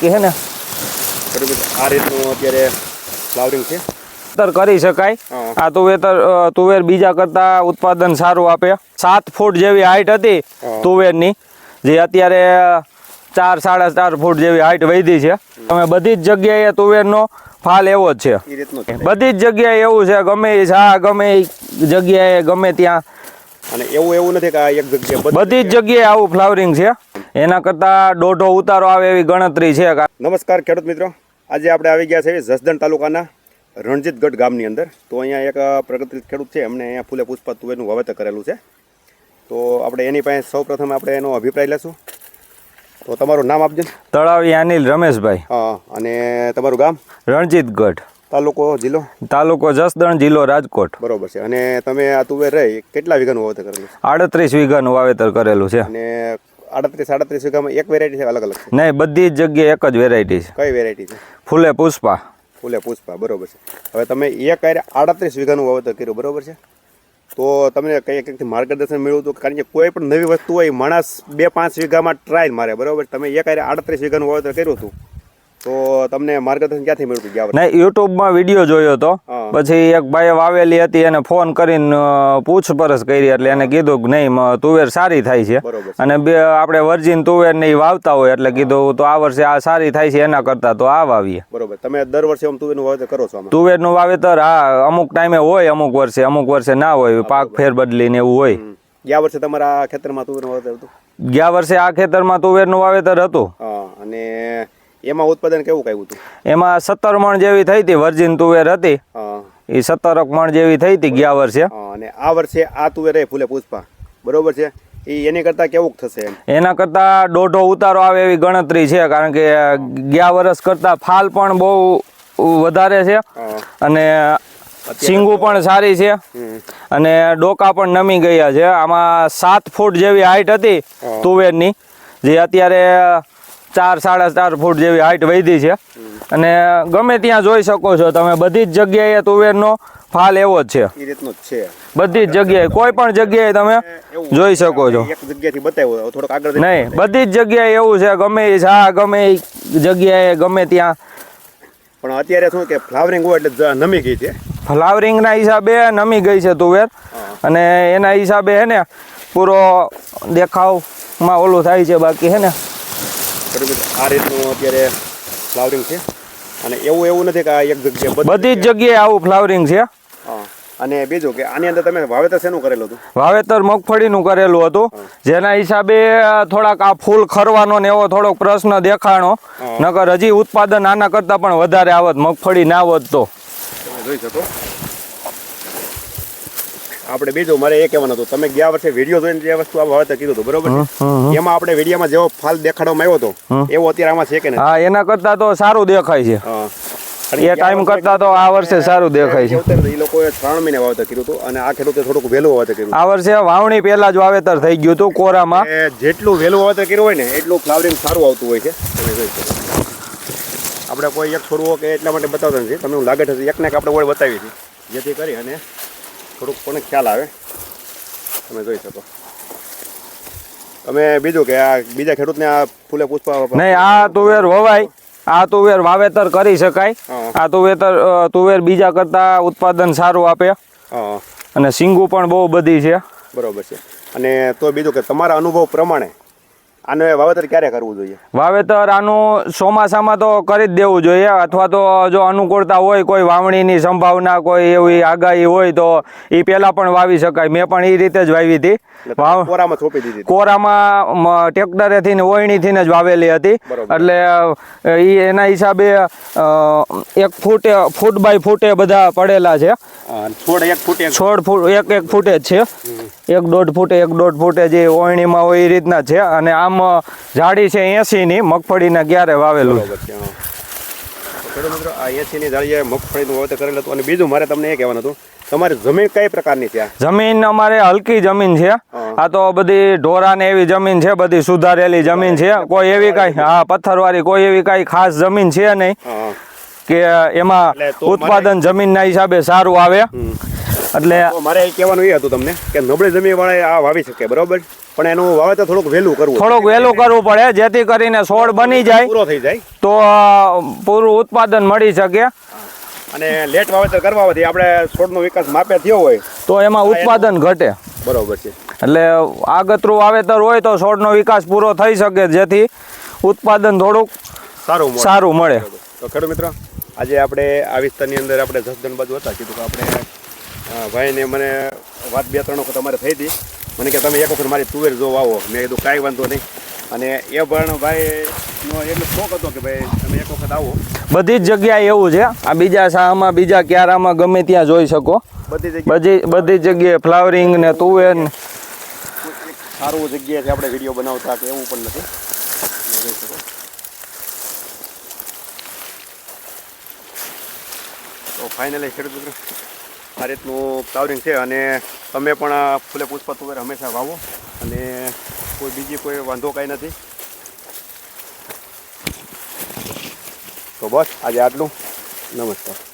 કે હે ને આ રીતનું અત્યારે ફ્લાવરિંગ છે કરી શકાય. આ તુવેર બીજા કરતા ઉત્પાદન સારું આપે. 7 ફૂટ જેવી હાઈટ હતી તુવેરની, જે અત્યારે 4-4.5 ફૂટ જેવી હાઈટ વધી છે. તમે બધી જ જગ્યાએ તુવેરનો ફાલ એવો જ છે. બધી જ જગ્યાએ એવું છે, ગમે ગમે જગ્યાએ ગમે ત્યાં. અને એવું નથી કે આ એક જગ્યાએ બધી જ જગ્યાએ આવું ફ્લાવરિંગ છે. એના કરતા દોઢો ઉતારો આવે એવી ગણતરી છે. નમસ્કાર ખેડૂત મિત્રો, આજે આપણે આવી ગયા છે જસદણ તાલુકાના રણજીતગઢ ગામની અંદર. તો અહીંયા એક પ્રગતિશીલ ખેડૂત છે, એમને અહીંયા ફૂલે પુષ્પા તુવેરનું વાવેતર કરેલું છે. તો આપણે એની પાસે સૌપ્રથમ આપણે એનો અભિપ્રાય લેશું. તો તમારું નામ આપજો. તળાવી અનિલ રમેશભાઈ. હા, અને તમારું ગામ? રણજીતગઢ, તાલુકો જિલ્લો? તાલુકો જસદણ, જિલ્લો રાજકોટ. બરોબર છે. અને તમે આ તુવેર રહી કેટલા વીઘાનું વાવેતર કરેલું છે? 38 વીઘાનું વાવેતર કરેલું છે. અને 38 વીઘામાં એક વેરાયટી છે, અલગ અલગ છે? નહીં, બધી જ જગ્યાએ એક જ વેરાયટી છે. કઈ વેરાયટી છે? ફૂલે પુષ્પા. ફૂલે પુષ્પા, બરોબર છે. હવે તમે એક 38 વીઘાનું વાવેતર કર્યું, બરોબર છે. તો તમને કંઈકથી માર્ગદર્શન મળ્યું હતું? કારણ કે કોઈ પણ નવી વસ્તુ હોય, માણસ 2-5 વીઘામાં ટ્રાયલ મારે, બરોબર. તમે એક 38 વીઘાનું વાવેતર કર્યું હતું, તો તમને માર્ગદર્શન ક્યાંથી મળ્યું હતું? ગયા નહીં, યુટ્યુબમાં વિડીયો જોયો હતો. પછી એક ભાઈએ વાવેલી હતી, એને ફોન કરીને પૂછપરછ કરી, એટલે એને કીધું કે નહીં, તુવેર સારી થાય છે. અને આપણે વર્જિન તુવેર ને વાવતા હોય, એટલે કીધું તો આ વર્ષે આ સારી થાય છે, એના કરતા તો આ વાવીએ. બરોબર. તમે દર વર્ષે તુવેરનું વાવેતર કરો છો? તુવેરનું વાવેતર હા, અમુક ટાઈમે હોય, અમુક વર્ષે ના હોય, પાક ફેર બદલીને એવું હોય. ગયા વર્ષે તમારા ખેતરમાં તુવેરનું વાવેતર હતું? ગયા વર્ષે આ ખેતરમાં તુવેરનું વાવેતર હતું. અને એમાં ઉત્પાદન કેવું આવ્યું હતું? એમાં 17 મણ જેવી થઈ હતી. વર્જિન તુવેર હતી, એ 17 મણ જેવી થઈ હતી ગયા વર્ષે. અને આ વર્ષે આ તુવેર ફૂલે પુષ્પા, બરોબર છે, એની કરતા કેવું થશે? એના કરતા દોઢો ઉતારો આવે એવી ગણતરી છે. કારણ કે ગયા વર્ષ કરતા ફાલ પણ બહુ વધારે છે, અને સિંગુ પણ સારી છે, અને ડોકા પણ નમી ગયા છે. આમાં 7 ફૂટ જેવી હાઈટ હતી તુવેરની, જે અત્યારે 4-4.5 ફૂટ જેવી હાઈટ વધી છે. અને ગમે ત્યાં જોઈ શકો છો તમે, બધી જ જગ્યાએ તુવેરનો ફાલ એવો જ છે. એ રીતનું જ છે બધી જ જગ્યાએ, કોઈ પણ જગ્યાએ તમે જોઈ શકો છો. એક જગ્યાથી બતાવ્યો થોડોક આગળ નહીં, બધી જ જગ્યાએ એવું છે, ગમે જગ્યાએ ગમે ત્યાં. પણ અત્યારે શું કે ફ્લાવરિંગ હોય એટલે નમી ગઈ છે. ફ્લાવરિંગના હિસાબે નમી ગઈ છે તુવેર, અને એના હિસાબે હે ને પૂરો દેખાવમાં ઓલું થાય છે. બાકી હે ને આ રીતનું અત્યારે ફ્લાવરિંગ છે. અને એવું નથી કે આ એક જગ્યાએ, બધી જ જગ્યાએ આવું ફ્લાવરિંગ છે. અને બીજું કે આની અંદર તમે વાવેતર શેનું કરેલું હતું? વાવેતર મગફળીનું કરેલું હતું, જેના હિસાબે થોડાક આ ફૂલ ખરવાનો ને એવો થોડોક પ્રશ્ન દેખાણો. નકર હજી ઉત્પાદન આના કરતા પણ વધારે આવત, મગફળી ના આવત તો. તમે જોઈ શકો. આપણે બીજું મારે એ કહેવાનું હતું, તમે ગયા વર્ષે વિડીયો જોઈને જે વસ્તુ આ વાવેતર કીધું હતું, બરોબર છે, એમાં આપણે વિડીયોમાં જેવો ફાલ દેખાડવામાં આવ્યો હતો એવો અત્યારે આમાં છે કે નહીં? હા, એના કરતા તો સારું દેખાય છે. એ ટાઈમ કરતા તો આ વર્ષે સારું દેખાય છે. એ લોકોએ 3 મહિને વાવેતર કર્યું હતું, અને આ ખેડૂતે થોડુંક વહેલું વાવેતર કર્યું. આ વર્ષે વાવણી પહેલા જ વાવેતર થઈ ગયું હતું કોરામાં. જેટલું વહેલું વાવેતર કર્યું હોય ને એટલું ફ્લાવરિંગ સારું આવતું હોય છે. તમે જોઈ શકો. આપણે કોઈ એક છોડવો કે એટલા માટે બતાવતા નથી, તમને લાગે છે એકને આપણે ઓળ બતાવી છે, જેથી કરી અને થોડુંક પણ ખ્યાલ આવે. તમે જોઈ શકો. તમે બીજું કે આ બીજા ખેડૂતને આ ફૂલે પુષ્પા નહીં, આ તુવેર વવાય, આ તુવેર વાવેતર કરી શકાય. આ તુવેર બીજા કરતા ઉત્પાદન સારું આપે, અને સિંગુ પણ બહુ બધી છે. બરોબર છે. અને તો બીજું કે તમારા અનુભવ પ્રમાણે આને વાવેતર ક્યારે કરવું જોઈએ? વાવેતર આનું ચોમાસામાં તો કરી જ દેવું જોઈએ, અથવા તો જો અનુકૂળતા હોય, કોઈ વાવણીની સંભાવના, કોઈ એવી આગાહી હોય તો એ પહેલા પણ વાવી શકાય. મેં પણ એ રીતે જ વાવી હતી. કોરામાં થોપી દીધી? કોરામાં ટ્રેક્ટરેથી ને ઓયણીથી જ વાવેલી હતી. એટલે એના હિસાબે 1 ફૂટ બાય ફૂટે બધા પડેલા છે. છોડ 1 ફૂટે જ છે. 1.5 ફૂટે જે ઓયણીમાં હોય એ રીતના છે. અને આમ જાડી છે 80 ની, મગફળીના ક્યારે વાવેલું. ખેડૂત મિત્રો, આ 80 ની જાડીએ મગફળીનું વાવેતર કરેલું હતું. અને બીજું મારે તમને એ કહેવાનું હતું, તમારી જમીન કઈ પ્રકારની છે? જમીન અમારે હલકી જમીન છે. આ તો બધી ઢોરાને એવી જમીન છે, બધી સુધારેલી જમીન છે. કોઈ એવી કાંઈ પથ્થરવાળી કોઈ એવી કાંઈ ખાસ જમીન છે નહીં કે એમાં ઉત્પાદન જમીનના હિસાબે સારું આવે. એટલે તો મારે એ કહેવાનું એ હતું તમને કે નબળી જમીનવાળા આ વાવી શકે બરોબર, પણ એનું વાવેતર થોડુંક વહેલું કરવું, થોડુંક વહેલું કરવું પડે જેથી કરીને છોડ બની જાય પૂરો થઈ જાય. તો પૂરું ઉત્પાદન મળી શકે. અને લેટ વાવેતર કરવાથી આપણે છોડનો વિકાસ માપે થયો હોય તો એમાં ઉત્પાદન ઘટે. બરોબર છે. એટલે આગતરું વાવેતર હોય તો છોડનો વિકાસ પૂરો થઈ શકે જેથી ઉત્પાદન થોડુંક સારું મળે. તો ખેડૂત મિત્રો, આજે આપણે આ વિસ્તારની અંદર આપણે જસદણ બાજુ હતા, કીધું કે આપણે ભાઈને મને વાત 2-3 વખત અમારે થઈ હતી. મને કે તમે એક વખત મારી તુવેર જોવા આવો. મેં કીધું કાંઈ વાંધો નહીં. અને એ પણ ભાઈનો એટલો શોખ હતો કે ભાઈ તમે એક વખત આવો. બધી જ જગ્યાએ એવું છે. આ બીજા શાહમાં બીજા ક્યારામાં ગમે ત્યાં જોઈ શકો. બધી જગ્યાએ ફ્લાવરિંગ ને તુવેર ને સારું જગ્યાએથી આપણે વિડીયો બનાવતા કે એવું પણ નથી. જોઈ શકો. તો ફાઇનલી ખેડૂત મિત્રો, આ રીતનું ફ્લાવરિંગ છે. અને તમે પણ ફૂલે પુષ્પ તુવેર હંમેશા વાવો અને બીજી કોઈ વાંધો કાંઈ નથી. તો બસ આજે આટલું. નમસ્કાર.